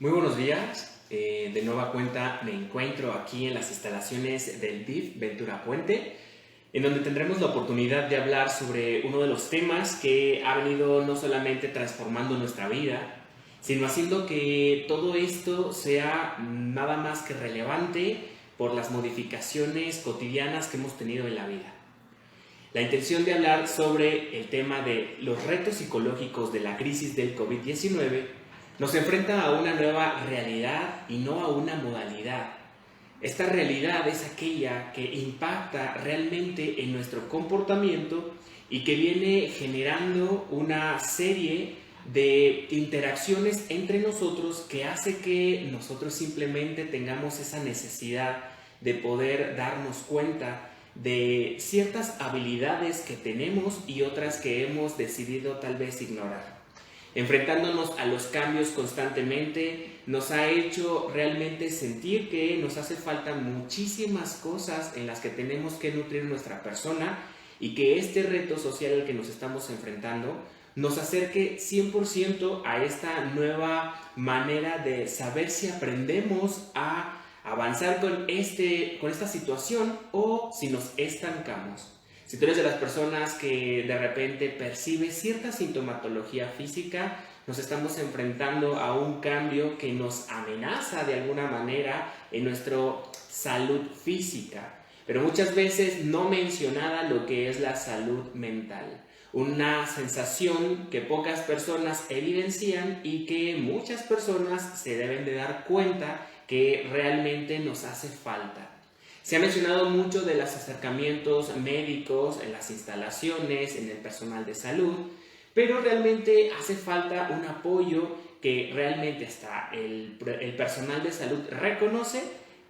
Muy buenos días. De nueva cuenta me encuentro aquí en las instalaciones del DIF Ventura Puente, en donde tendremos la oportunidad de hablar sobre uno de los temas que ha venido no solamente transformando nuestra vida, sino haciendo que todo esto sea nada más que relevante por las modificaciones cotidianas que hemos tenido en la vida. La intención de hablar sobre el tema de los retos psicológicos de la crisis del COVID-19 nos enfrenta a una nueva realidad y no a una modalidad. Esta realidad es aquella que impacta realmente en nuestro comportamiento y que viene generando una serie de interacciones entre nosotros que hace que nosotros simplemente tengamos esa necesidad de poder darnos cuenta de ciertas habilidades que tenemos y otras que hemos decidido tal vez ignorar. Enfrentándonos a los cambios constantemente nos ha hecho realmente sentir que nos hace falta muchísimas cosas en las que tenemos que nutrir nuestra persona y que este reto social al que nos estamos enfrentando nos acerque 100% a esta nueva manera de saber si aprendemos a avanzar con esta situación o si nos estancamos. Si tú eres de las personas que de repente percibe cierta sintomatología física, nos estamos enfrentando a un cambio que nos amenaza de alguna manera en nuestra salud física, pero muchas veces no mencionada lo que es la salud mental. Una sensación que pocas personas evidencian y que muchas personas se deben de dar cuenta que realmente nos hace falta. Se ha mencionado mucho de los acercamientos médicos en las instalaciones, en el personal de salud, pero realmente hace falta un apoyo que realmente hasta el personal de salud reconoce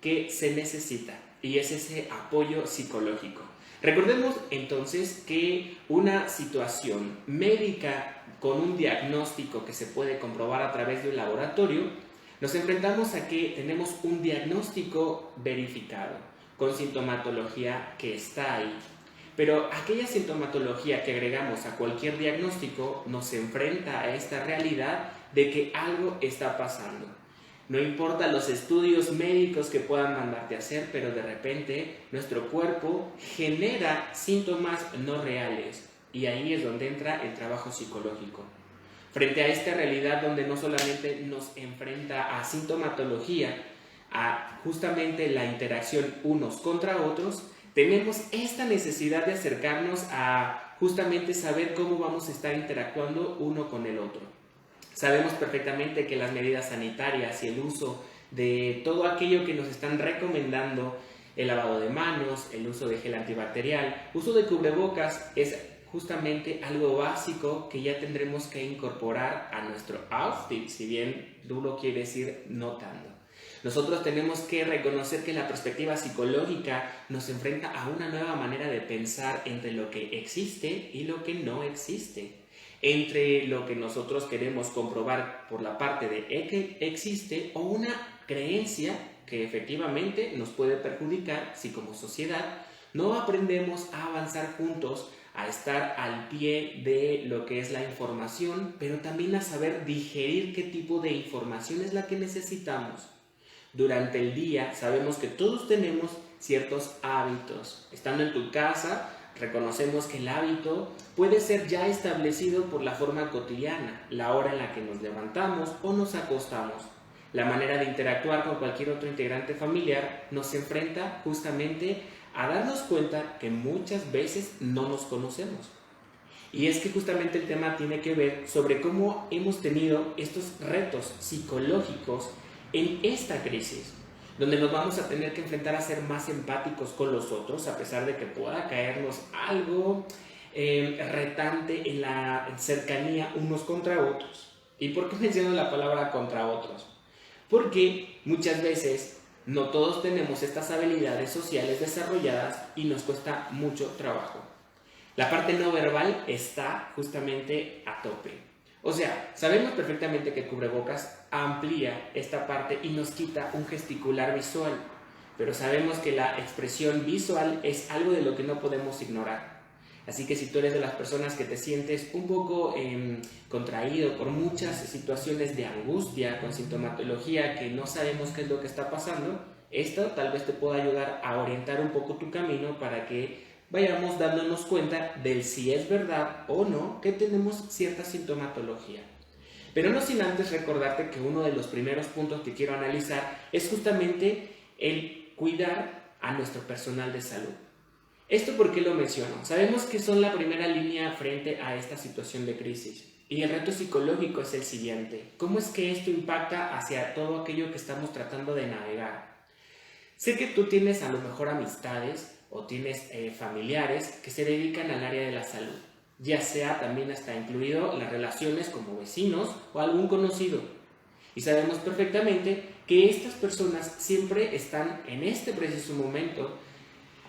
que se necesita, y es ese apoyo psicológico. Recordemos entonces que una situación médica con un diagnóstico que se puede comprobar a través de un laboratorio, nos enfrentamos a que tenemos un diagnóstico verificado con sintomatología que está ahí. Pero aquella sintomatología que agregamos a cualquier diagnóstico nos enfrenta a esta realidad de que algo está pasando. No importa los estudios médicos que puedan mandarte a hacer, pero de repente nuestro cuerpo genera síntomas no reales, y ahí es donde entra el trabajo psicológico. Frente a esta realidad donde no solamente nos enfrenta a sintomatología, a justamente la interacción unos contra otros, tenemos esta necesidad de acercarnos a justamente saber cómo vamos a estar interactuando uno con el otro. Sabemos perfectamente que las medidas sanitarias y el uso de todo aquello que nos están recomendando, el lavado de manos, el uso de gel antibacterial, uso de cubrebocas, es justamente algo básico que ya tendremos que incorporar a nuestro outfit, si bien tú lo quieres ir notando. Nosotros tenemos que reconocer que la perspectiva psicológica nos enfrenta a una nueva manera de pensar entre lo que existe y lo que no existe, entre lo que nosotros queremos comprobar por la parte de que existe o una creencia que efectivamente nos puede perjudicar si como sociedad no aprendemos a avanzar juntos, a estar al pie de lo que es la información, pero también a saber digerir qué tipo de información es la que necesitamos. Durante el día sabemos que todos tenemos ciertos hábitos. Estando en tu casa, reconocemos que el hábito puede ser ya establecido por la forma cotidiana, la hora en la que nos levantamos o nos acostamos. La manera de interactuar con cualquier otro integrante familiar nos enfrenta justamente a darnos cuenta que muchas veces no nos conocemos. Y es que justamente el tema tiene que ver sobre cómo hemos tenido estos retos psicológicos en esta crisis, donde nos vamos a tener que enfrentar a ser más empáticos con los otros, a pesar de que pueda caernos algo retante en la cercanía unos contra otros. ¿Y por qué menciono la palabra contra otros? Porque muchas veces no todos tenemos estas habilidades sociales desarrolladas y nos cuesta mucho trabajo. La parte no verbal está justamente a tope. O sea, sabemos perfectamente que el cubrebocas amplía esta parte y nos quita un gesticular visual, pero sabemos que la expresión visual es algo de lo que no podemos ignorar. Así que si tú eres de las personas que te sientes un poco contraído por muchas situaciones de angustia con sintomatología que no sabemos qué es lo que está pasando, esto tal vez te pueda ayudar a orientar un poco tu camino para que vayamos dándonos cuenta del si es verdad o no que tenemos cierta sintomatología. Pero no sin antes recordarte que uno de los primeros puntos que quiero analizar es justamente el cuidar a nuestro personal de salud. ¿Esto por qué lo menciono? Sabemos que son la primera línea frente a esta situación de crisis. Y el reto psicológico es el siguiente. ¿Cómo es que esto impacta hacia todo aquello que estamos tratando de navegar? Sé que tú tienes a lo mejor amistades o tienes familiares que se dedican al área de la salud, ya sea también hasta incluido las relaciones como vecinos o algún conocido. Y sabemos perfectamente que estas personas siempre están en este preciso momento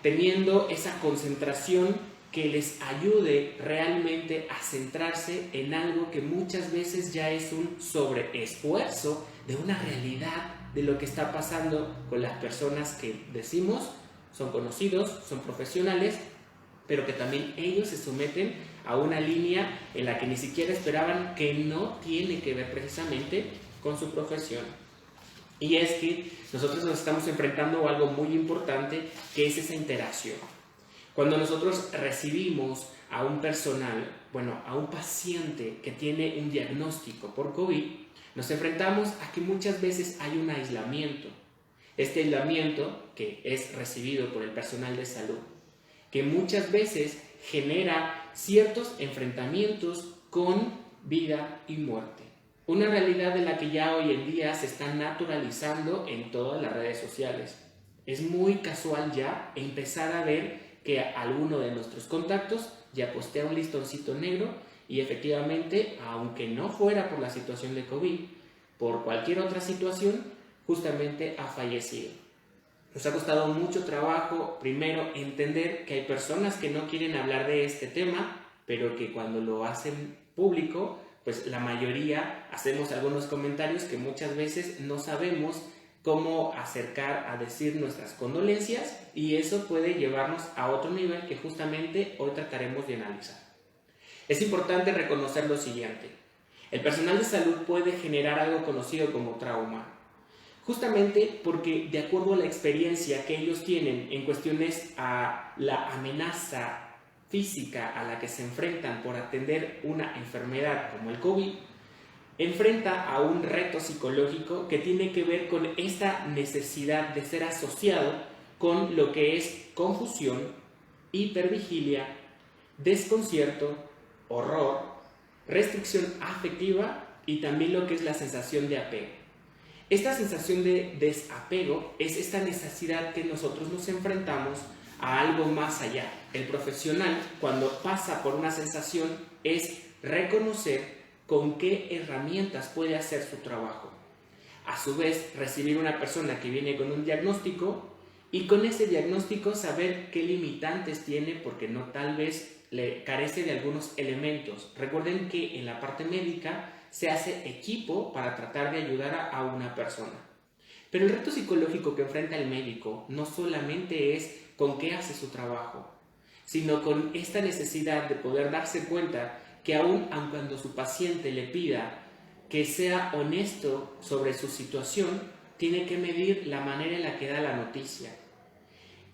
teniendo esa concentración que les ayude realmente a centrarse en algo que muchas veces ya es un sobreesfuerzo de una realidad de lo que está pasando con las personas que decimos son conocidos, son profesionales, pero que también ellos se someten a una línea en la que ni siquiera esperaban, que no tiene que ver precisamente con su profesión. Y es que nosotros nos estamos enfrentando a algo muy importante, que es esa interacción. Cuando nosotros recibimos a un personal, a un paciente que tiene un diagnóstico por COVID, nos enfrentamos a que muchas veces hay un aislamiento. Este aislamiento que es recibido por el personal de salud, que muchas veces genera ciertos enfrentamientos con vida y muerte. Una realidad de la que ya hoy en día se está naturalizando en todas las redes sociales. Es muy casual ya empezar a ver que alguno de nuestros contactos ya postea un listoncito negro y efectivamente, aunque no fuera por la situación de COVID, por cualquier otra situación, justamente ha fallecido. Nos ha costado mucho trabajo, primero, entender que hay personas que no quieren hablar de este tema, pero que cuando lo hacen público, pues la mayoría hacemos algunos comentarios que muchas veces no sabemos cómo acercar a decir nuestras condolencias, y eso puede llevarnos a otro nivel que justamente hoy trataremos de analizar. Es importante reconocer lo siguiente: el personal de salud puede generar algo conocido como trauma, justamente porque de acuerdo a la experiencia que ellos tienen en cuestiones a la amenaza física a la que se enfrentan por atender una enfermedad como el COVID, enfrenta a un reto psicológico que tiene que ver con esta necesidad de ser asociado con lo que es confusión, hipervigilia, desconcierto, horror, restricción afectiva y también lo que es la sensación de apego. Esta sensación de desapego es esta necesidad que nosotros nos enfrentamos a algo más allá. El profesional, cuando pasa por una sensación, es reconocer con qué herramientas puede hacer su trabajo. A su vez, recibir una persona que viene con un diagnóstico y con ese diagnóstico saber qué limitantes tiene, porque no, tal vez le carece de algunos elementos. Recuerden que en la parte médica se hace equipo para tratar de ayudar a una persona. Pero el reto psicológico que enfrenta el médico no solamente es con qué hace su trabajo, sino con esta necesidad de poder darse cuenta que aun cuando su paciente le pida que sea honesto sobre su situación, tiene que medir la manera en la que da la noticia.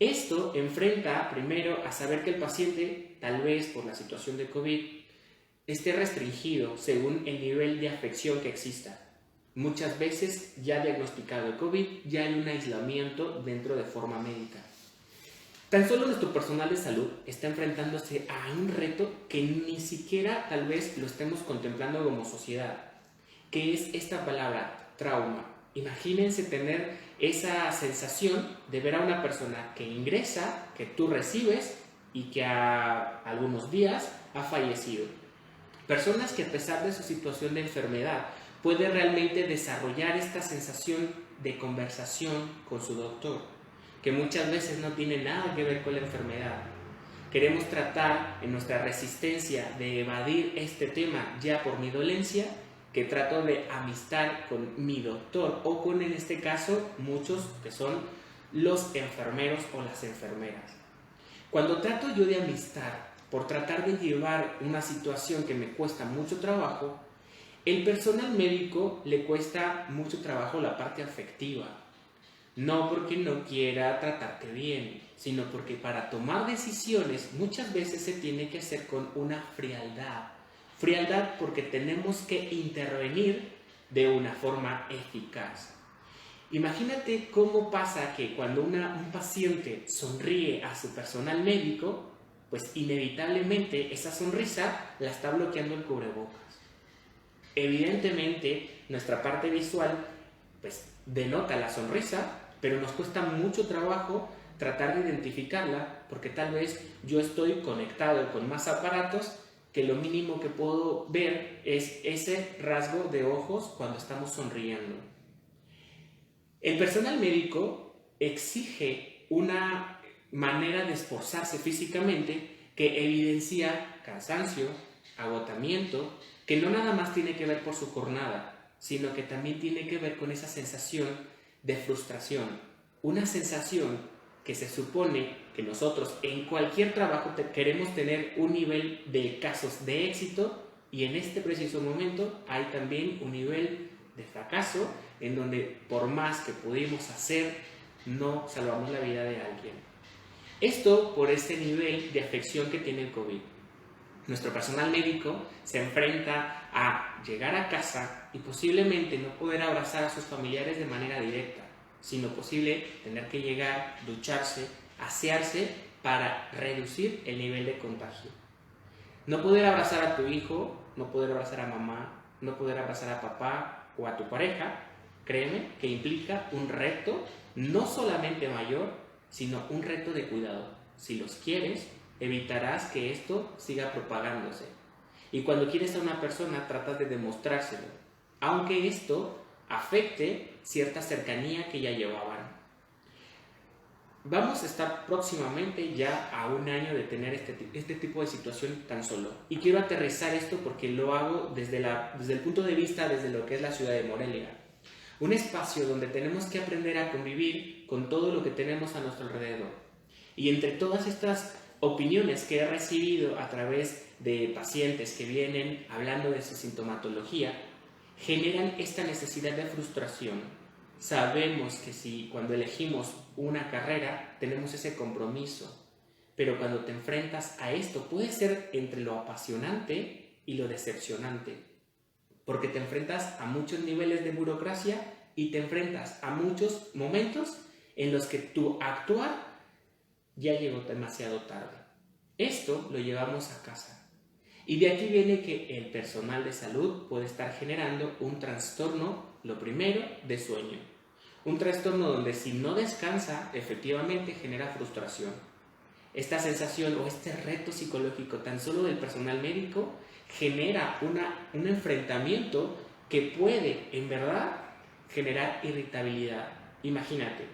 Esto enfrenta primero a saber que el paciente, tal vez por la situación de COVID, esté restringido según el nivel de afección que exista. Muchas veces, ya diagnosticado el COVID, ya hay un aislamiento dentro de forma médica. Tan solo nuestro personal de salud está enfrentándose a un reto que ni siquiera tal vez lo estemos contemplando como sociedad, que es esta palabra, trauma. Imagínense tener esa sensación de ver a una persona que ingresa, que tú recibes y que a algunos días ha fallecido. Personas que a pesar de su situación de enfermedad pueden realmente desarrollar esta sensación de conversación con su doctor, que muchas veces no tiene nada que ver con la enfermedad. Queremos tratar en nuestra resistencia de evadir este tema ya por mi dolencia, que trato de amistar con mi doctor o con, en este caso, muchos que son los enfermeros o las enfermeras. Cuando trato yo de amistar por tratar de llevar una situación que me cuesta mucho trabajo, el personal médico le cuesta mucho trabajo la parte afectiva. No porque no quiera tratarte bien, sino porque para tomar decisiones muchas veces se tiene que hacer con una frialdad. Frialdad porque tenemos que intervenir de una forma eficaz. Imagínate cómo pasa que cuando un paciente sonríe a su personal médico, pues inevitablemente esa sonrisa la está bloqueando el cubrebocas. Evidentemente, nuestra parte visual pues denota la sonrisa, pero nos cuesta mucho trabajo tratar de identificarla porque tal vez yo estoy conectado con más aparatos que lo mínimo que puedo ver es ese rasgo de ojos cuando estamos sonriendo. El personal médico exige una manera de esforzarse físicamente que evidencia cansancio, agotamiento, que no nada más tiene que ver por su jornada, sino que también tiene que ver con esa sensación de frustración, una sensación que se supone que nosotros en cualquier trabajo queremos tener un nivel de casos de éxito y en este preciso momento hay también un nivel de fracaso en donde por más que pudimos hacer no salvamos la vida de alguien. Esto por este nivel de afección que tiene el COVID. Nuestro personal médico se enfrenta a llegar a casa y posiblemente no poder abrazar a sus familiares de manera directa, sino posible tener que llegar, ducharse, asearse para reducir el nivel de contagio. No poder abrazar a tu hijo, no poder abrazar a mamá, no poder abrazar a papá o a tu pareja, créeme que implica un reto no solamente mayor, sino un reto de cuidado. Si los quieres, evitarás que esto siga propagándose. Y cuando quieres a una persona, tratas de demostrárselo, aunque esto afecte cierta cercanía que ya llevaban. Vamos a estar próximamente ya a un año de tener este tipo de situación tan solo. Y quiero aterrizar esto porque lo hago desde el punto de vista desde lo que es la ciudad de Morelia. Un espacio donde tenemos que aprender a convivir con todo lo que tenemos a nuestro alrededor. Y entre todas estas opiniones que he recibido a través de pacientes que vienen hablando de su sintomatología, generan esta necesidad de frustración. Sabemos que si cuando elegimos una carrera tenemos ese compromiso, pero cuando te enfrentas a esto puede ser entre lo apasionante y lo decepcionante, porque te enfrentas a muchos niveles de burocracia y te enfrentas a muchos momentos en los que tu actuar ya llegó demasiado tarde. Esto lo llevamos a casa. Y de aquí viene que el personal de salud puede estar generando un trastorno, lo primero, de sueño. Un trastorno donde si no descansa, efectivamente genera frustración. Esta sensación o este reto psicológico tan solo del personal médico genera un enfrentamiento que puede, en verdad, generar irritabilidad. Imagínate.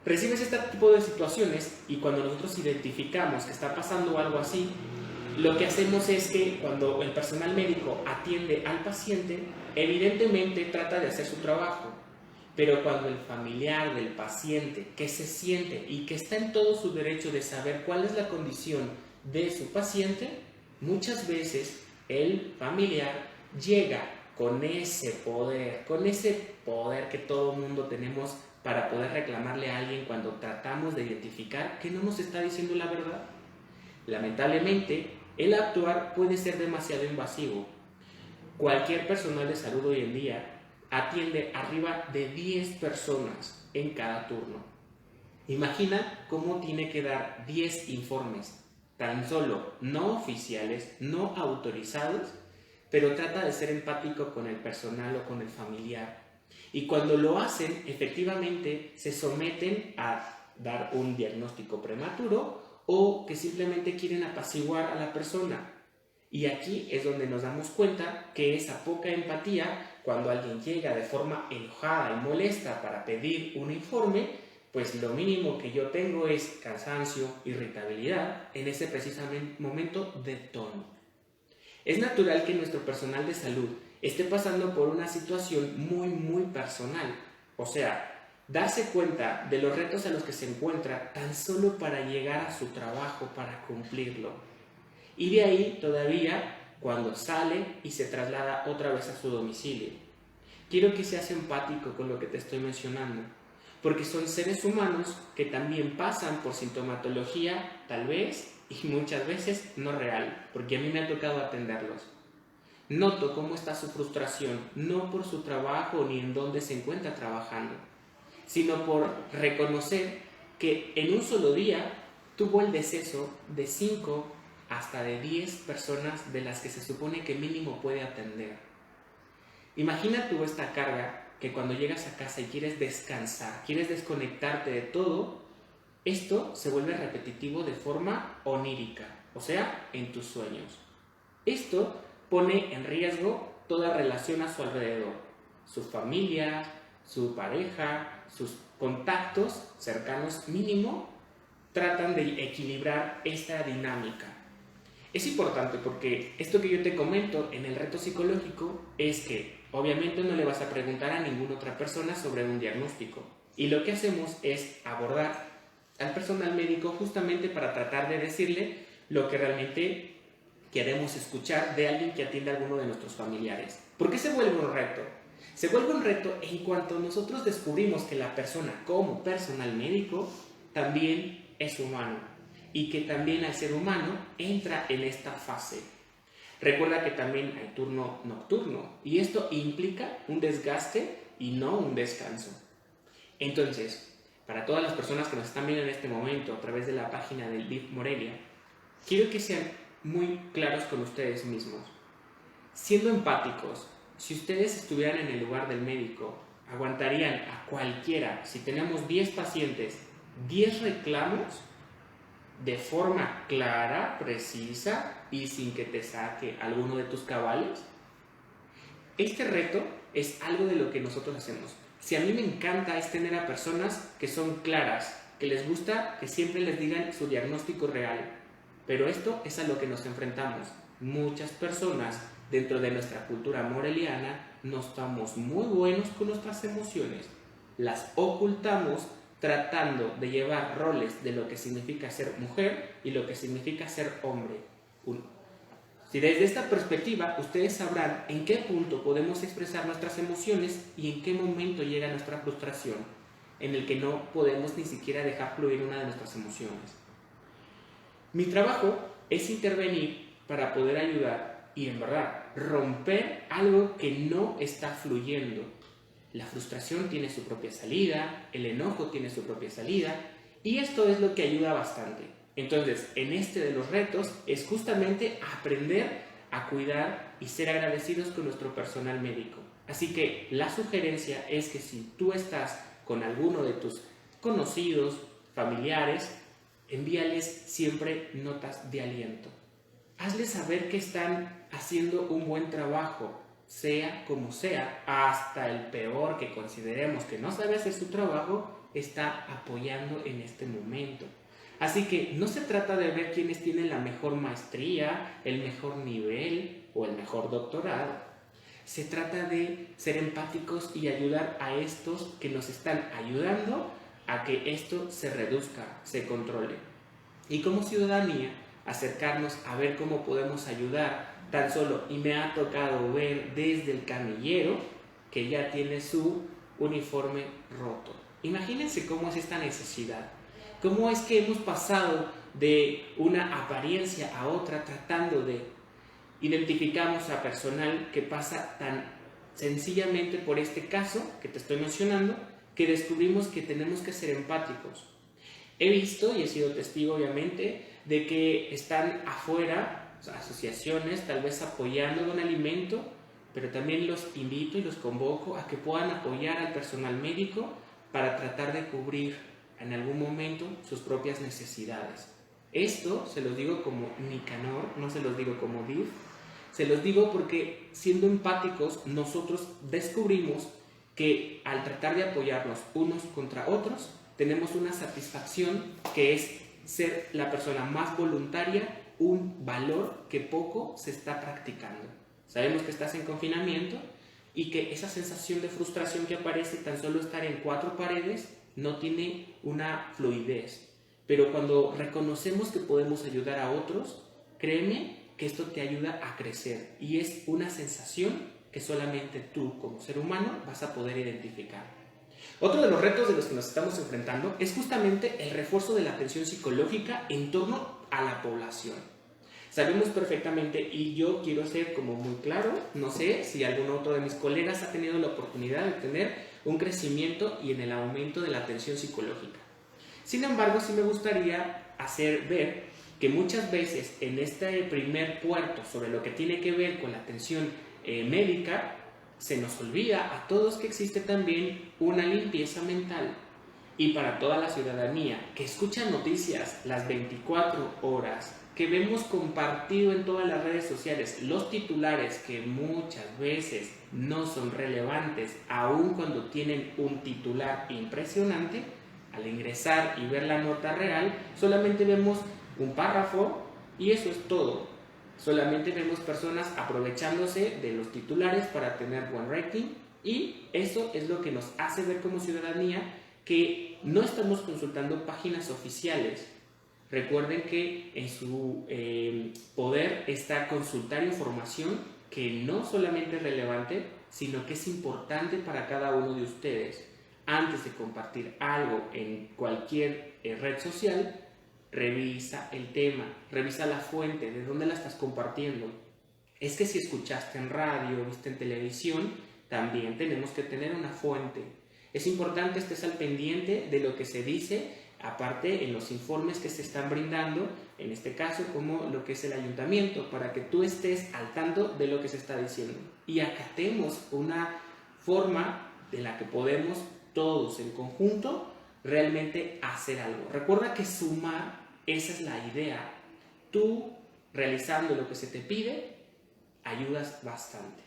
Recibes este tipo de situaciones y cuando nosotros identificamos que está pasando algo así, lo que hacemos es que cuando el personal médico atiende al paciente, evidentemente trata de hacer su trabajo, pero cuando el familiar del paciente que se siente y que está en todo su derecho de saber cuál es la condición de su paciente, muchas veces el familiar llega con ese poder que todo mundo tenemos para poder reclamarle a alguien cuando tratamos de identificar que no nos está diciendo la verdad. Lamentablemente, el actuar puede ser demasiado invasivo. Cualquier personal de salud hoy en día atiende arriba de 10 personas en cada turno. Imagina cómo tiene que dar 10 informes, tan solo no oficiales, no autorizados, pero trata de ser empático con el personal o con el familiar. Y cuando lo hacen, efectivamente se someten a dar un diagnóstico prematuro o que simplemente quieren apaciguar a la persona. Y aquí es donde nos damos cuenta que esa poca empatía, cuando alguien llega de forma enojada y molesta para pedir un informe, pues lo mínimo que yo tengo es cansancio, irritabilidad en ese precisamente momento de tono. Es natural que nuestro personal de salud esté pasando por una situación muy personal, o sea, darse cuenta de los retos a los que se encuentra tan solo para llegar a su trabajo, para cumplirlo. Y de ahí todavía cuando sale y se traslada otra vez a su domicilio. Quiero que seas empático con lo que te estoy mencionando, porque son seres humanos que también pasan por sintomatología, tal vez, y muchas veces no real, porque a mí me ha tocado atenderlos. Noto cómo está su frustración, no por su trabajo ni en dónde se encuentra trabajando, sino por reconocer que en un solo día tuvo el deceso de 5 hasta de 10 personas de las que se supone que mínimo puede atender. Imagina tú esta carga que cuando llegas a casa y quieres descansar, quieres desconectarte de todo, esto se vuelve repetitivo de forma onírica, o sea, en tus sueños. Esto pone en riesgo toda relación a su alrededor, su familia, su pareja, sus contactos cercanos mínimo, tratan de equilibrar esta dinámica. Es importante porque esto que yo te comento en el reto psicológico es que obviamente no le vas a preguntar a ninguna otra persona sobre un diagnóstico. Y lo que hacemos es abordar al personal médico justamente para tratar de decirle lo que realmente queremos escuchar de alguien que atiende a alguno de nuestros familiares. ¿Por qué se vuelve un reto? Se vuelve un reto en cuanto nosotros descubrimos que la persona como personal médico también es humano y que también al ser humano entra en esta fase. Recuerda que también hay turno nocturno y esto implica un desgaste y no un descanso. Entonces, para todas las personas que nos están viendo en este momento a través de la página del DIF Morelia, quiero que sean muy claros con ustedes mismos. Siendo empáticos, si ustedes estuvieran en el lugar del médico, aguantarían a cualquiera, si tenemos 10 pacientes, 10 reclamos de forma clara, precisa y sin que te saque alguno de tus cabales. Este reto es algo de lo que nosotros hacemos. Si a mí me encanta es tener a personas que son claras, que les gusta que siempre les digan su diagnóstico real. Pero esto es a lo que nos enfrentamos. Muchas personas dentro de nuestra cultura moreliana no estamos muy buenos con nuestras emociones. Las ocultamos tratando de llevar roles de lo que significa ser mujer y lo que significa ser hombre. Si desde esta perspectiva ustedes sabrán en qué punto podemos expresar nuestras emociones y en qué momento llega nuestra frustración, en el que no podemos ni siquiera dejar fluir una de nuestras emociones. Mi trabajo es intervenir para poder ayudar y en verdad romper algo que no está fluyendo. La frustración tiene su propia salida, el enojo tiene su propia salida y esto es lo que ayuda bastante. Entonces, en este de los retos es justamente aprender a cuidar y ser agradecidos con nuestro personal médico. Así que la sugerencia es que si tú estás con alguno de tus conocidos, familiares, envíales siempre notas de aliento. Hazles saber que están haciendo un buen trabajo, sea como sea, hasta el peor que consideremos que no sabe hacer su trabajo, está apoyando en este momento. Así que no se trata de ver quiénes tienen la mejor maestría, el mejor nivel o el mejor doctorado. Se trata de ser empáticos y ayudar a estos que nos están ayudando a que esto se reduzca, se controle. Y como ciudadanía, acercarnos a ver cómo podemos ayudar tan solo. Y me ha tocado ver desde el camillero que ya tiene su uniforme roto. Imagínense cómo es esta necesidad. Cómo es que hemos pasado de una apariencia a otra tratando de identificamos a personal que pasa tan sencillamente por este caso que te estoy mencionando, que descubrimos que tenemos que ser empáticos. He visto y he sido testigo obviamente de que están afuera, o sea, asociaciones tal vez apoyando un alimento, pero también los invito y los convoco a que puedan apoyar al personal médico para tratar de cubrir en algún momento sus propias necesidades. Esto se los digo como Nicanor, no se los digo como DIF, se los digo porque siendo empáticos nosotros descubrimos que al tratar de apoyarnos unos contra otros tenemos una satisfacción que es ser la persona más voluntaria, un valor que poco se está practicando. Sabemos que estás en confinamiento y que esa sensación de frustración que aparece tan solo estar en 4 paredes no tiene una fluidez. Pero cuando reconocemos que podemos ayudar a otros, créeme que esto te ayuda a crecer y es una sensación que solamente tú como ser humano vas a poder identificar. Otro de los retos de los que nos estamos enfrentando es justamente el refuerzo de la atención psicológica en torno a la población. Sabemos perfectamente, y yo quiero ser como muy claro, no sé si algún otro de mis colegas ha tenido la oportunidad de tener un crecimiento y en el aumento de la atención psicológica. Sin embargo, sí me gustaría hacer ver que muchas veces en este primer puerto sobre lo que tiene que ver con la atención médica, se nos olvida a todos que existe también una limpieza mental. Y para toda la ciudadanía que escucha noticias las 24 horas, que vemos compartido en todas las redes sociales los titulares que muchas veces no son relevantes, aun cuando tienen un titular impresionante, al ingresar y ver la nota real, solamente vemos un párrafo y eso es todo. Solamente vemos personas aprovechándose de los titulares para tener buen rating y eso es lo que nos hace ver como ciudadanía que no estamos consultando páginas oficiales. Recuerden que en su poder está consultar información que no solamente es relevante, sino que es importante para cada uno de ustedes. Antes de compartir algo en cualquier red social, revisa el tema, revisa la fuente, de dónde la estás compartiendo. Es que si escuchaste en radio, viste en televisión, también tenemos que tener una fuente. Es importante que estés al pendiente de lo que se dice, aparte en los informes que se están brindando, en este caso como lo que es el ayuntamiento, para que tú estés al tanto de lo que se está diciendo y acatemos una forma en la que podemos todos en conjunto realmente hacer algo. Recuerda que sumar, esa es la idea. Tú realizando lo que se te pide, ayudas bastante.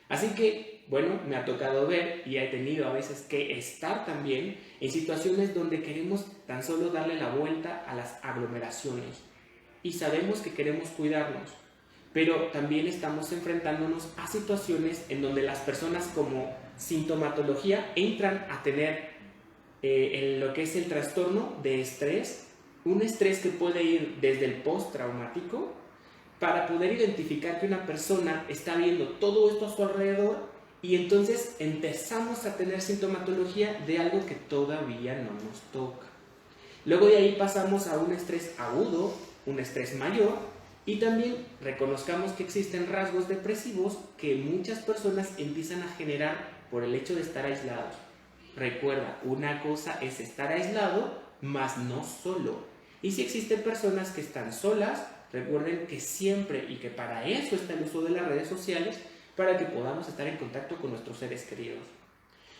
Así que, bueno, me ha tocado ver y he tenido a veces que estar también en situaciones donde queremos tan solo darle la vuelta a las aglomeraciones y sabemos que queremos cuidarnos, pero también estamos enfrentándonos a situaciones en donde las personas como sintomatología entran a tener en lo que es el trastorno de estrés, un estrés que puede ir desde el postraumático para poder identificar que una persona está viendo todo esto a su alrededor y entonces empezamos a tener sintomatología de algo que todavía no nos toca. Luego de ahí pasamos a un estrés agudo, un estrés mayor y también reconozcamos que existen rasgos depresivos que muchas personas empiezan a generar por el hecho de estar aislados. Recuerda, una cosa es estar aislado, mas no solo. Y si existen personas que están solas, recuerden que siempre y que para eso está el uso de las redes sociales, para que podamos estar en contacto con nuestros seres queridos.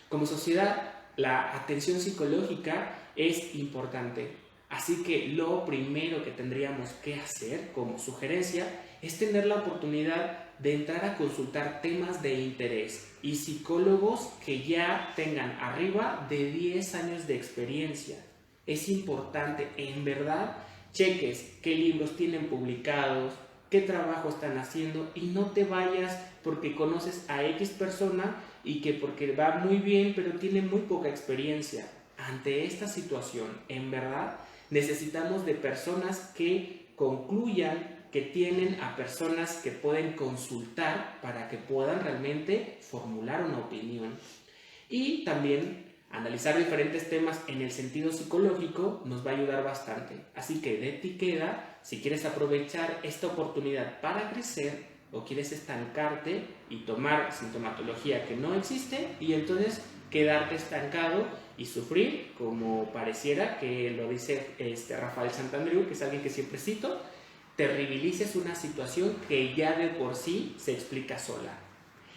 Como sociedad, la atención psicológica es importante. Así que lo primero que tendríamos que hacer como sugerencia es tener la oportunidad de entrar a consultar temas de interés y psicólogos que ya tengan arriba de 10 años de experiencia. Es importante, en verdad, cheques qué libros tienen publicados, qué trabajo están haciendo y no te vayas porque conoces a X persona y que porque va muy bien pero tiene muy poca experiencia. Ante esta situación, en verdad, necesitamos de personas que concluyan que tienen a personas que pueden consultar para que puedan realmente formular una opinión. Y también analizar diferentes temas en el sentido psicológico nos va a ayudar bastante. Así que de ti queda, si quieres aprovechar esta oportunidad para crecer o quieres estancarte y tomar sintomatología que no existe y entonces quedarte estancado y sufrir, como pareciera que lo dice Rafael Santandreu, que es alguien que siempre cito, terribilices una situación que ya de por sí se explica sola.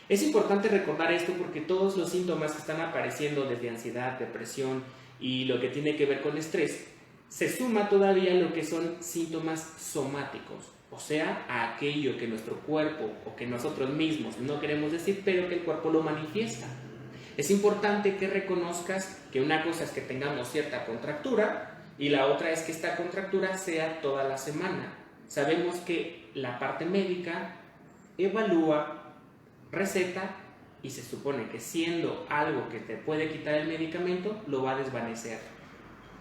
Es importante recordar esto porque todos los síntomas que están apareciendo desde ansiedad, depresión y lo que tiene que ver con estrés, se suma todavía lo que son síntomas somáticos, o sea, a aquello que nuestro cuerpo o que nosotros mismos no queremos decir, pero que el cuerpo lo manifiesta. Es importante que reconozcas que una cosa es que tengamos cierta contractura y la otra es que esta contractura sea toda la semana. Sabemos que la parte médica evalúa, receta y se supone que siendo algo que te puede quitar el medicamento, lo va a desvanecer.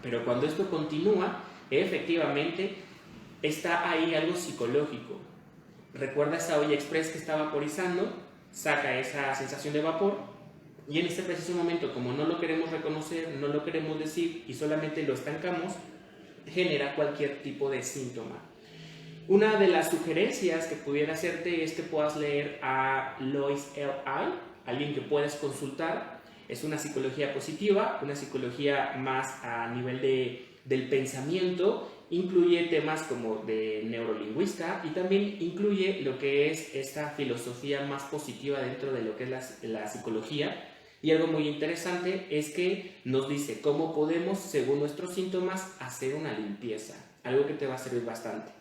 Pero cuando esto continúa, efectivamente está ahí algo psicológico. Recuerda esa olla express que está vaporizando, saca esa sensación de vapor y en este preciso momento, como no lo queremos reconocer, no lo queremos decir y solamente lo estancamos, genera cualquier tipo de síntoma. Una de las sugerencias que pudiera hacerte es que puedas leer a Lois L.I., alguien que puedes consultar. Es una psicología positiva, una psicología más a nivel del pensamiento. Incluye temas como de neurolingüista y también incluye lo que es esta filosofía más positiva dentro de lo que es la psicología. Y algo muy interesante es que nos dice cómo podemos, según nuestros síntomas, hacer una limpieza. Algo que te va a servir bastante.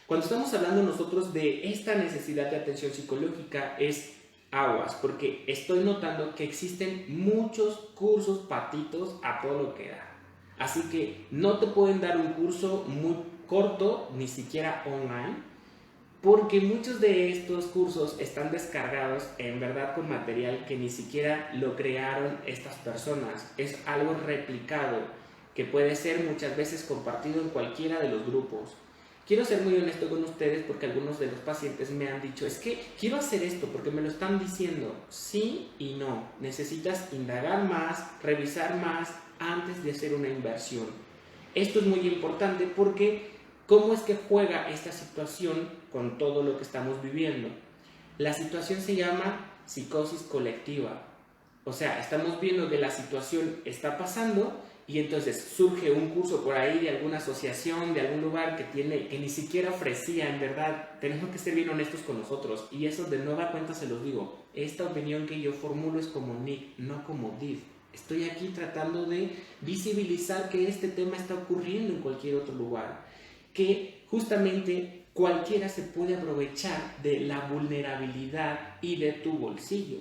Cuando estamos hablando nosotros de esta necesidad de atención psicológica es aguas, porque estoy notando que existen muchos cursos patitos a todo lo que da. Así que no te pueden dar un curso muy corto, ni siquiera online, porque muchos de estos cursos están descargados en verdad con material que ni siquiera lo crearon estas personas. Es algo replicado que puede ser muchas veces compartido en cualquiera de los grupos. Quiero ser muy honesto con ustedes porque algunos de los pacientes me han dicho, es que quiero hacer esto porque me lo están diciendo. Sí y no. Necesitas indagar más, revisar más antes de hacer una inversión. Esto es muy importante porque ¿cómo es que juega esta situación con todo lo que estamos viviendo? La situación se llama psicosis colectiva. O sea, estamos viendo que la situación está pasando y entonces surge un curso por ahí de alguna asociación, de algún lugar que ni siquiera ofrecía, en verdad. Tenemos que ser bien honestos con nosotros. Y eso de nueva cuenta se los digo. Esta opinión que yo formulo es como Nick, no como Div. Estoy aquí tratando de visibilizar que este tema está ocurriendo en cualquier otro lugar. Que justamente cualquiera se puede aprovechar de la vulnerabilidad y de tu bolsillo.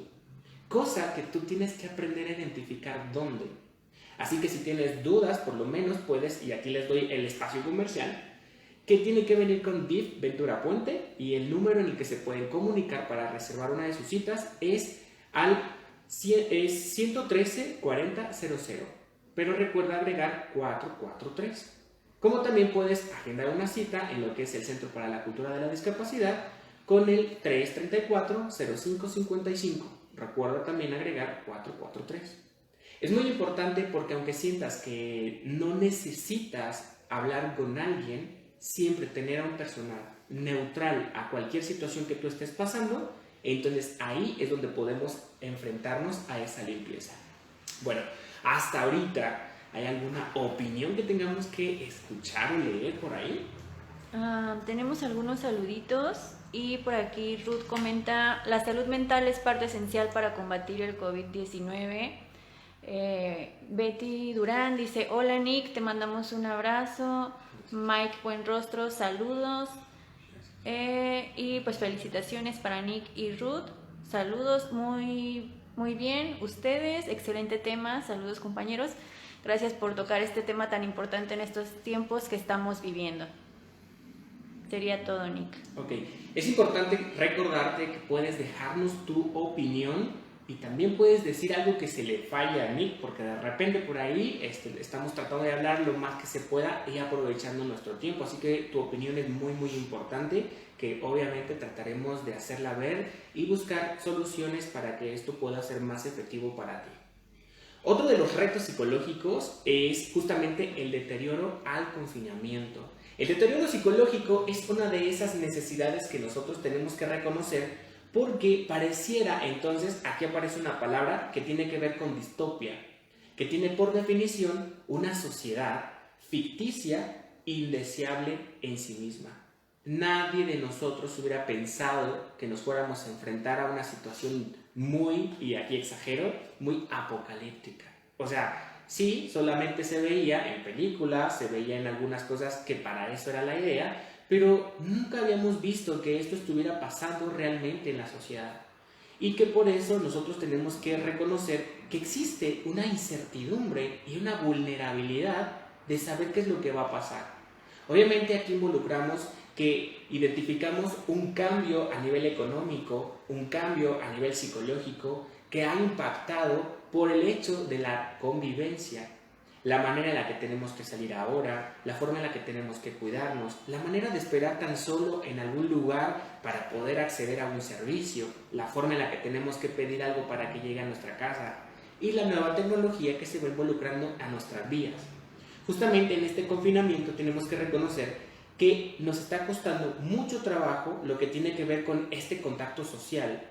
Cosa que tú tienes que aprender a identificar dónde. Así que si tienes dudas, por lo menos puedes, y aquí les doy el espacio comercial, que tiene que venir con DIF Ventura Puente y el número en el que se pueden comunicar para reservar una de sus citas es al 113 40 00, pero recuerda agregar 443. Como también puedes agendar una cita en lo que es el Centro para la Cultura de la Discapacidad con el 334 0555. Recuerda también agregar 443. Es muy importante porque aunque sientas que no necesitas hablar con alguien, siempre tener a un personal neutral a cualquier situación que tú estés pasando, entonces ahí es donde podemos enfrentarnos a esa limpieza. Bueno, hasta ahorita, ¿hay alguna opinión que tengamos que escuchar o leer por ahí? Tenemos algunos saluditos y por aquí Ruth comenta, la salud mental es parte esencial para combatir el COVID-19. Betty Durán dice, hola Nick, te mandamos un abrazo. Mike Buenrostro, saludos. Y pues felicitaciones para Nick y Ruth. Saludos, muy bien. Ustedes, excelente tema. Saludos compañeros. Gracias por tocar este tema tan importante en estos tiempos que estamos viviendo. Sería todo, Nick. Ok, es importante recordarte que puedes dejarnos tu opinión y también puedes decir algo que se le falla a Nick, porque de repente por ahí estamos tratando de hablar lo más que se pueda y aprovechando nuestro tiempo. Así que tu opinión es muy importante, que obviamente trataremos de hacerla ver y buscar soluciones para que esto pueda ser más efectivo para ti. Otro de los retos psicológicos es justamente el deterioro al confinamiento. El deterioro psicológico es una de esas necesidades que nosotros tenemos que reconocer porque pareciera, entonces, aquí aparece una palabra que tiene que ver con distopia, que tiene por definición una sociedad ficticia e indeseable en sí misma. Nadie de nosotros hubiera pensado que nos fuéramos a enfrentar a una situación muy, y aquí exagero, muy apocalíptica. O sea, sí, solamente se veía en películas, se veía en algunas cosas que para eso era la idea, pero nunca habíamos visto que esto estuviera pasando realmente en la sociedad. Y que por eso nosotros tenemos que reconocer que existe una incertidumbre y una vulnerabilidad de saber qué es lo que va a pasar. Obviamente aquí involucramos que identificamos un cambio a nivel económico, un cambio a nivel psicológico que ha impactado por el hecho de la convivencia. la manera en la que tenemos que salir ahora, la forma en la que tenemos que cuidarnos, la manera de esperar tan solo en algún lugar para poder acceder a un servicio, la forma en la que tenemos que pedir algo para que llegue a nuestra casa y la nueva tecnología que se va involucrando a nuestras vidas. Justamente en este confinamiento tenemos que reconocer que nos está costando mucho trabajo lo que tiene que ver con este contacto social.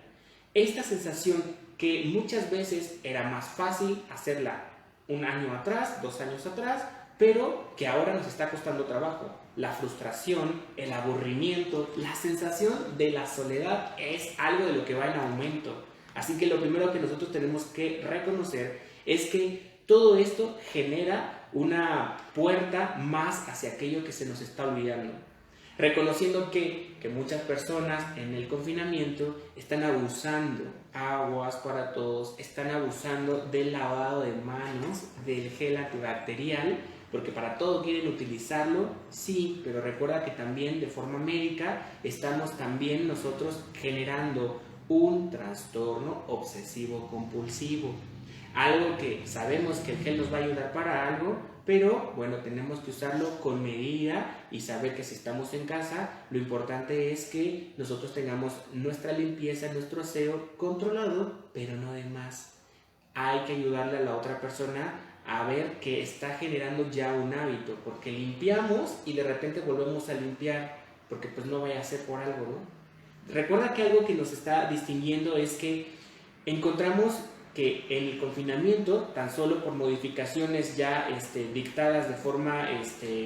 Esta sensación que muchas veces era más fácil hacerla un año atrás, 2 años atrás, pero que ahora nos está costando trabajo. La frustración, el aburrimiento, la sensación de la soledad es algo de lo que va en aumento. Así que lo primero que nosotros tenemos que reconocer es que todo esto genera una puerta más hacia aquello que se nos está olvidando. Reconociendo que muchas personas en el confinamiento están abusando aguas para todos, están abusando del lavado de manos, del gel antibacterial, porque para todo quieren utilizarlo, sí, pero recuerda que también de forma médica estamos también nosotros generando un trastorno obsesivo compulsivo. Algo que sabemos que el gel nos va a ayudar para algo, pero bueno, tenemos que usarlo con medida y saber que si estamos en casa, lo importante es que nosotros tengamos nuestra limpieza, nuestro aseo controlado, pero no de más. Hay que ayudarle a la otra persona a ver que está generando ya un hábito, porque limpiamos y de repente volvemos a limpiar, porque pues no vaya a ser por algo, ¿no? Recuerda que algo que nos está distinguiendo es que encontramos que en el confinamiento, tan solo por modificaciones ya dictadas de forma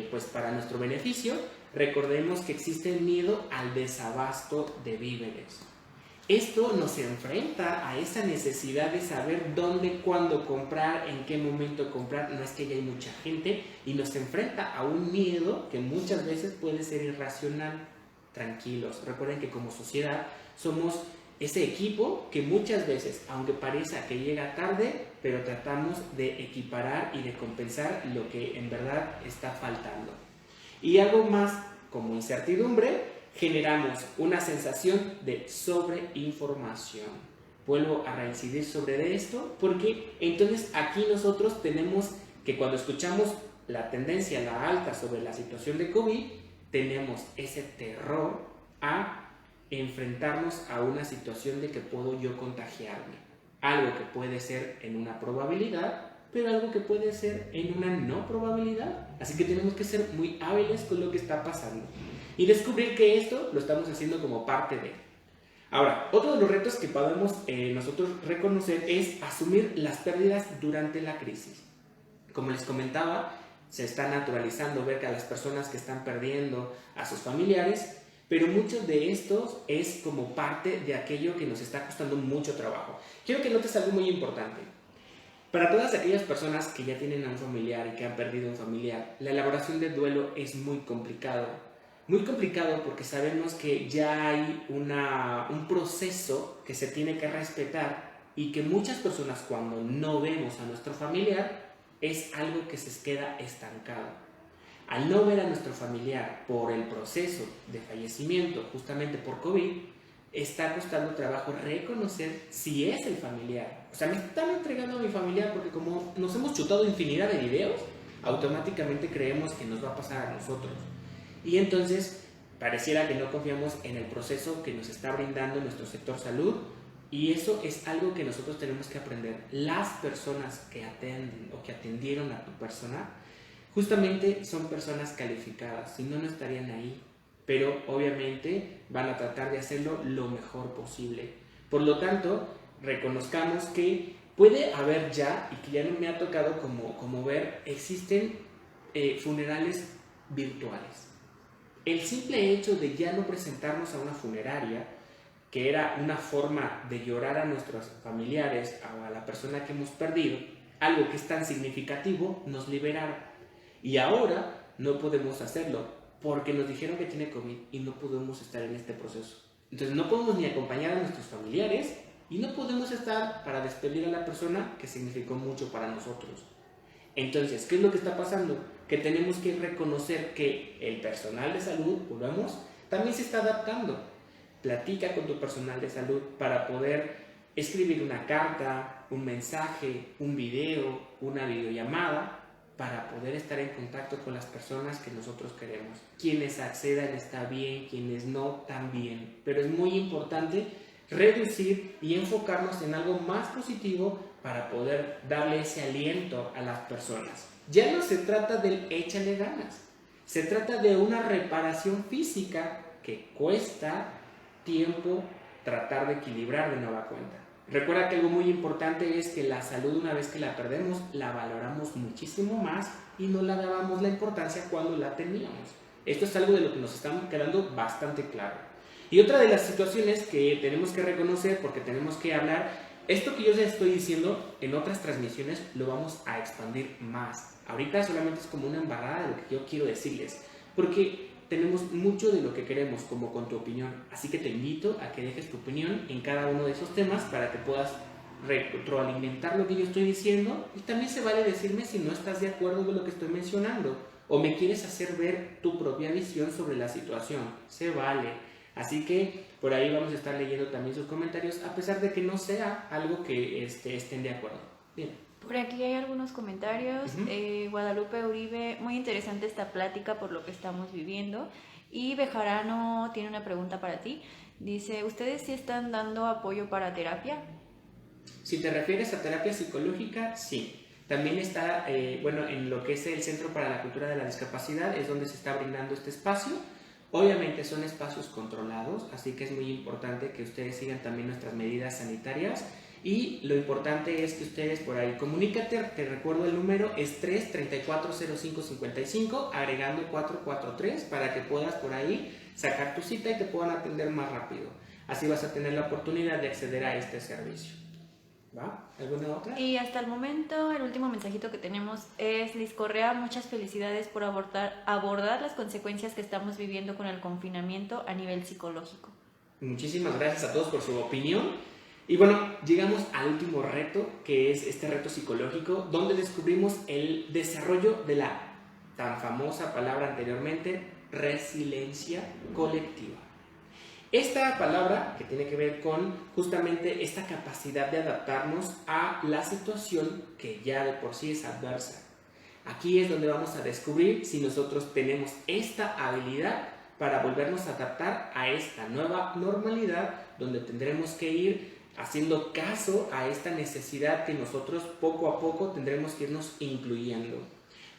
pues para nuestro beneficio, recordemos que existe el miedo al desabasto de víveres. Esto nos enfrenta a esa necesidad de saber dónde, cuándo comprar, en qué momento comprar. No es que ya hay mucha gente y nos enfrenta a un miedo que muchas veces puede ser irracional. Tranquilos, recuerden que como sociedad somos ese equipo que muchas veces, aunque parezca que llega tarde, pero tratamos de equiparar y de compensar lo que en verdad está faltando. Y algo más como incertidumbre, generamos una sensación de sobreinformación. Vuelvo a reincidir sobre esto porque entonces aquí nosotros tenemos que cuando escuchamos la tendencia a la alta sobre la situación de COVID, tenemos ese terror a enfrentarnos a una situación de que puedo yo contagiarme. Algo que puede ser en una probabilidad, pero algo que puede ser en una no probabilidad. Así que tenemos que ser muy hábiles con lo que está pasando y descubrir que esto lo estamos haciendo como parte de. Ahora, otro de los retos que podemos nosotros reconocer es asumir las pérdidas durante la crisis. Como les comentaba, se está naturalizando ver que a las personas que están perdiendo a sus familiares, pero muchos de estos es como parte de aquello que nos está costando mucho trabajo. Quiero que notes algo muy importante. Para todas aquellas personas que ya tienen a un familiar y que han perdido a un familiar, la elaboración del duelo es muy complicado. Muy complicado porque sabemos que ya hay un proceso que se tiene que respetar y que muchas personas cuando no vemos a nuestro familiar es algo que se queda estancado. Al no ver a nuestro familiar por el proceso de fallecimiento, justamente por COVID, está costando trabajo reconocer si es el familiar. O sea, me están entregando a mi familiar porque como nos hemos chutado infinidad de videos, automáticamente creemos que nos va a pasar a nosotros. Y entonces, pareciera que no confiamos en el proceso que nos está brindando nuestro sector salud, y eso es algo que nosotros tenemos que aprender. Las personas que atienden o que atendieron a tu persona, justamente son personas calificadas, si no, no estarían ahí, pero obviamente van a tratar de hacerlo lo mejor posible. Por lo tanto, reconozcamos que puede haber ya, y que ya no me ha tocado como ver, existen funerales virtuales. El simple hecho de ya no presentarnos a una funeraria, que era una forma de llorar a nuestros familiares o a la persona que hemos perdido, algo que es tan significativo, nos liberaron. Y ahora no podemos hacerlo porque nos dijeron que tiene COVID y no podemos estar en este proceso. Entonces no podemos ni acompañar a nuestros familiares y no podemos estar para despedir a la persona que significó mucho para nosotros. Entonces, ¿qué es lo que está pasando? Que tenemos que reconocer que el personal de salud, volvemos, también se está adaptando. Platica con tu personal de salud para poder escribir una carta, un mensaje, un video, una videollamada, para poder estar en contacto con las personas que nosotros queremos. Quienes accedan está bien, quienes no también, pero es muy importante reducir y enfocarnos en algo más positivo para poder darle ese aliento a las personas. Ya no se trata del échale ganas, se trata de una reparación física que cuesta tiempo tratar de equilibrar de nueva cuenta. Recuerda que algo muy importante es que la salud, una vez que la perdemos, la valoramos muchísimo más y no la dábamos la importancia cuando la teníamos. Esto es algo de lo que nos está quedando bastante claro. Y otra de las situaciones que tenemos que reconocer, porque tenemos que hablar, esto que yo les estoy diciendo en otras transmisiones lo vamos a expandir más. Ahorita solamente es como una embarrada de lo que yo quiero decirles, porque tenemos mucho de lo que queremos, como con tu opinión. Así que te invito a que dejes tu opinión en cada uno de esos temas para que puedas retroalimentar lo que yo estoy diciendo. Y también se vale decirme si no estás de acuerdo con lo que estoy mencionando o me quieres hacer ver tu propia visión sobre la situación. Se vale. Así que por ahí vamos a estar leyendo también sus comentarios, a pesar de que no sea algo que estén de acuerdo. Bien. Por aquí hay algunos comentarios. Guadalupe Uribe, muy interesante esta plática por lo que estamos viviendo. Y Bejarano tiene una pregunta para ti. Dice, ¿ustedes sí están dando apoyo para terapia? Si te refieres a terapia psicológica, sí. También está, en lo que es el Centro para la Cultura de la Discapacidad, es donde se está brindando este espacio. Obviamente son espacios controlados, así que es muy importante que ustedes sigan también nuestras medidas sanitarias. Y lo importante es que ustedes por ahí, comunícate, te recuerdo el número es 3340555, agregando 443 para que puedas por ahí sacar tu cita y te puedan atender más rápido. Así vas a tener la oportunidad de acceder a este servicio. ¿Va? ¿Alguna otra? Y hasta el momento, el último mensajito que tenemos es Liz Correa, muchas felicidades por abordar las consecuencias que estamos viviendo con el confinamiento a nivel psicológico. Muchísimas gracias a todos por su opinión. Y bueno, llegamos al último reto, que es este reto psicológico, donde descubrimos el desarrollo de la tan famosa palabra anteriormente, resiliencia colectiva. Esta palabra que tiene que ver con justamente esta capacidad de adaptarnos a la situación que ya de por sí es adversa. Aquí es donde vamos a descubrir si nosotros tenemos esta habilidad para volvernos a adaptar a esta nueva normalidad, donde tendremos que ir haciendo caso a esta necesidad que nosotros poco a poco tendremos que irnos incluyendo.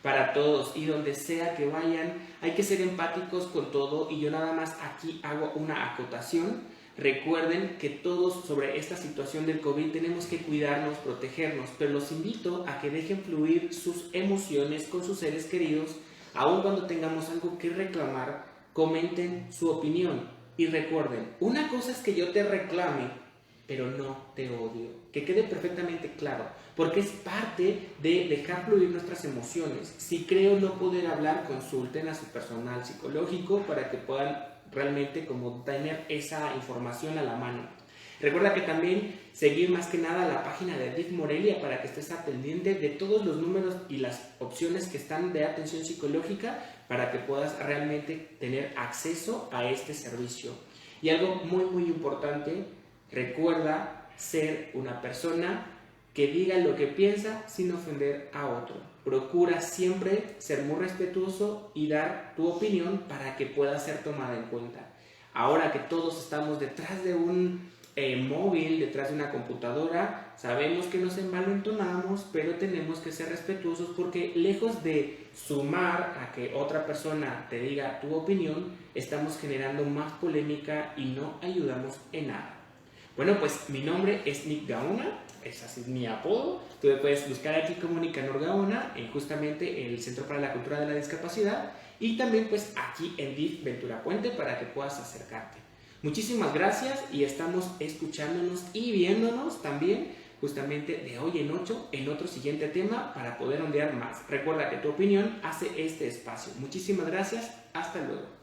Para todos y donde sea que vayan, hay que ser empáticos con todo, y yo nada más aquí hago una acotación. Recuerden que todos sobre esta situación del COVID tenemos que cuidarnos, protegernos, pero los invito a que dejen fluir sus emociones con sus seres queridos, aun cuando tengamos algo que reclamar, comenten su opinión. Y recuerden, una cosa es que yo te reclame, pero no te odio. Que quede perfectamente claro, porque es parte de dejar fluir nuestras emociones. Si creo no poder hablar, consulten a su personal psicológico para que puedan realmente como tener esa información a la mano. Recuerda que también seguir más que nada la página de DIF Morelia para que estés al pendiente de todos los números y las opciones que están de atención psicológica para que puedas realmente tener acceso a este servicio. Y algo muy muy importante, recuerda ser una persona que diga lo que piensa sin ofender a otro. Procura siempre ser muy respetuoso y dar tu opinión para que pueda ser tomada en cuenta. Ahora que todos estamos detrás de un móvil, detrás de una computadora, sabemos que nos envalentonamos, pero tenemos que ser respetuosos, porque lejos de sumar a que otra persona te diga tu opinión, estamos generando más polémica y no ayudamos en nada. Bueno, pues mi nombre es Nick Gaona, ese es mi apodo. Tú me puedes buscar aquí como Nicanor Gaona, en justamente el Centro para la Cultura de la Discapacidad, y también pues aquí en DIF Ventura Puente para que puedas acercarte. Muchísimas gracias y estamos escuchándonos y viéndonos también justamente de hoy en 8 en otro siguiente tema para poder ondear más. Recuerda que tu opinión hace este espacio. Muchísimas gracias, hasta luego.